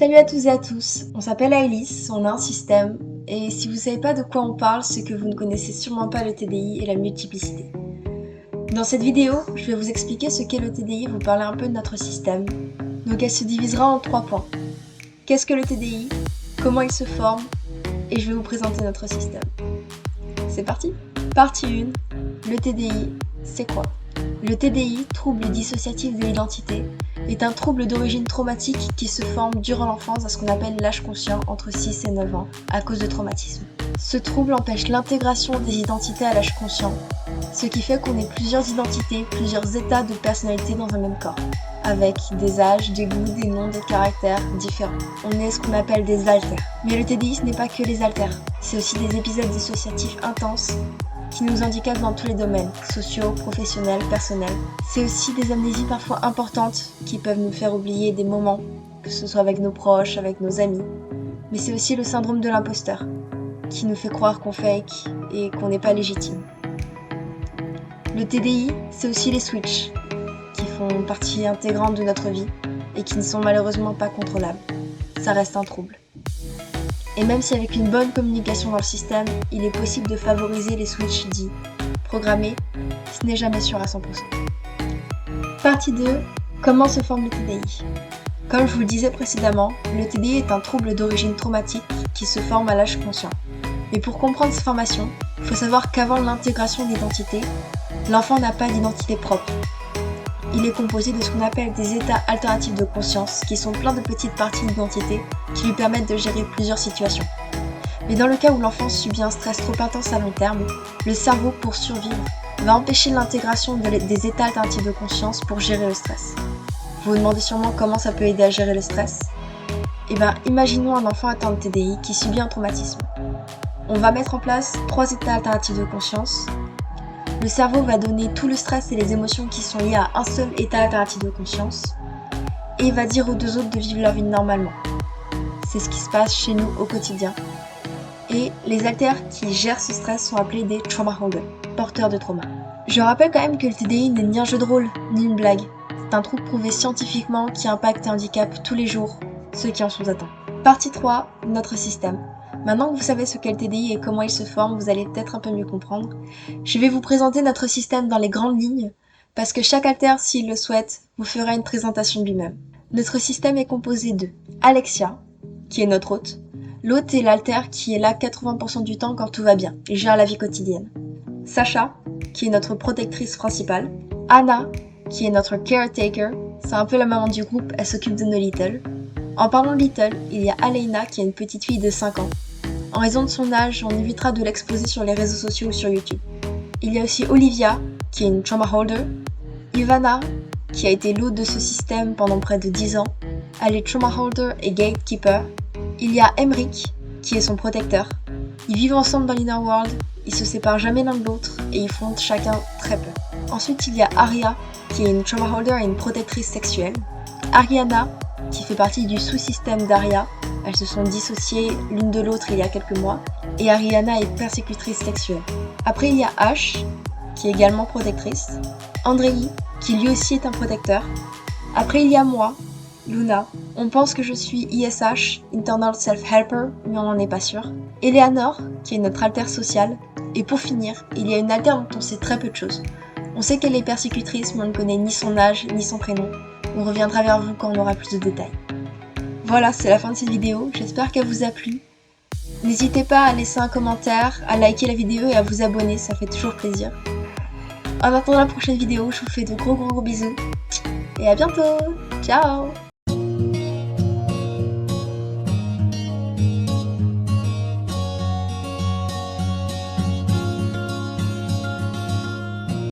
Salut à tous et à tous, on s'appelle Alice, on a un système, et si vous savez pas de quoi on parle, c'est que vous ne connaissez sûrement pas le TDI et la multiplicité. Dans cette vidéo, je vais vous expliquer ce qu'est le TDI et vous parler un peu de notre système. Donc elle se divisera en 3 points. Qu'est-ce que le TDI? Comment il se forme? Et je vais vous présenter notre système. C'est parti? Partie 1. Le TDI, c'est quoi? Le TDI, trouble dissociatif de l'identité, est un trouble d'origine traumatique qui se forme durant l'enfance à ce qu'on appelle l'âge conscient entre 6 et 9 ans à cause de traumatisme. Ce trouble empêche l'intégration des identités à l'âge conscient, ce qui fait qu'on ait plusieurs identités, plusieurs états de personnalité dans un même corps, avec des âges, des goûts, des noms, des caractères différents. On est ce qu'on appelle des alters. Mais le TDI, ce n'est pas que les alters, c'est aussi des épisodes dissociatifs intenses qui nous handicapent dans tous les domaines, sociaux, professionnels, personnels. C'est aussi des amnésies parfois importantes qui peuvent nous faire oublier des moments, que ce soit avec nos proches, avec nos amis. Mais c'est aussi le syndrome de l'imposteur, qui nous fait croire qu'on fake et qu'on n'est pas légitime. Le TDI, c'est aussi les switches, qui font partie intégrante de notre vie et qui ne sont malheureusement pas contrôlables. Ça reste un trouble. Et même si avec une bonne communication dans le système, il est possible de favoriser les switches dits programmés, ce n'est jamais sûr à 100%. Partie 2. Comment se forme le TDI? Comme je vous le disais précédemment, le TDI est un trouble d'origine traumatique qui se forme à l'âge conscient. Mais pour comprendre cette formation, il faut savoir qu'avant l'intégration d'identité, l'enfant n'a pas d'identité propre. Il est composé de ce qu'on appelle des états alternatifs de conscience, qui sont plein de petites parties d'identité qui lui permettent de gérer plusieurs situations. Mais dans le cas où l'enfant subit un stress trop intense à long terme, le cerveau, pour survivre, va empêcher l'intégration des états alternatifs de conscience pour gérer le stress. Vous vous demandez sûrement comment ça peut aider à gérer le stress? Eh bien, imaginons un enfant atteint de TDI qui subit un traumatisme. On va mettre en place 3 états alternatifs de conscience. Le cerveau va donner tout le stress et les émotions qui sont liées à un seul état alternatif de conscience et il va dire aux 2 autres de vivre leur vie normalement. C'est ce qui se passe chez nous au quotidien. Et les alters qui gèrent ce stress sont appelés des trauma holders, porteurs de trauma. Je rappelle quand même que le TDI n'est ni un jeu de rôle, ni une blague. C'est un trouble prouvé scientifiquement qui impacte et handicape tous les jours ceux qui en sont atteints. Partie 3, notre système. Maintenant que vous savez ce qu'est le TDI et comment il se forme, vous allez peut-être un peu mieux comprendre. Je vais vous présenter notre système dans les grandes lignes, parce que chaque alter, s'il le souhaite, vous fera une présentation de lui-même. Notre système est composé de Alexia, qui est notre hôte. L'hôte est l'alter qui est là 80% du temps quand tout va bien, et gère la vie quotidienne. Sacha, qui est notre protectrice principale. Anna, qui est notre caretaker, c'est un peu la maman du groupe, elle s'occupe de nos little. En parlant de little, il y a Aleina qui est une petite fille de 5 ans. En raison de son âge, on évitera de l'exposer sur les réseaux sociaux ou sur YouTube. Il y a aussi Olivia, qui est une trauma holder. Ivana, qui a été l'hôte de ce système pendant près de 10 ans. Elle est trauma holder et gatekeeper. Il y a Emric, qui est son protecteur. Ils vivent ensemble dans l'Inner World, ils se séparent jamais l'un de l'autre et ils fondent chacun très peu. Ensuite, il y a Aria, qui est une trauma holder et une protectrice sexuelle. Ariana, qui fait partie du sous-système d'Aria. Elles se sont dissociées l'une de l'autre il y a quelques mois, et Ariana est persécutrice sexuelle. Après il y a Ash, qui est également protectrice, Andrei, qui lui aussi est un protecteur. Après il y a moi, Luna. On pense que je suis ISH, Internal Self-Helper, mais on n'en est pas sûr. Eleanor, qui est notre alter sociale. Et pour finir, il y a une alter dont on sait très peu de choses. On sait qu'elle est persécutrice, mais on ne connaît ni son âge, ni son prénom. On reviendra vers vous quand on aura plus de détails. Voilà, c'est la fin de cette vidéo, j'espère qu'elle vous a plu. N'hésitez pas à laisser un commentaire, à liker la vidéo et à vous abonner, ça fait toujours plaisir. En attendant la prochaine vidéo, je vous fais de gros bisous. Et à bientôt. Ciao.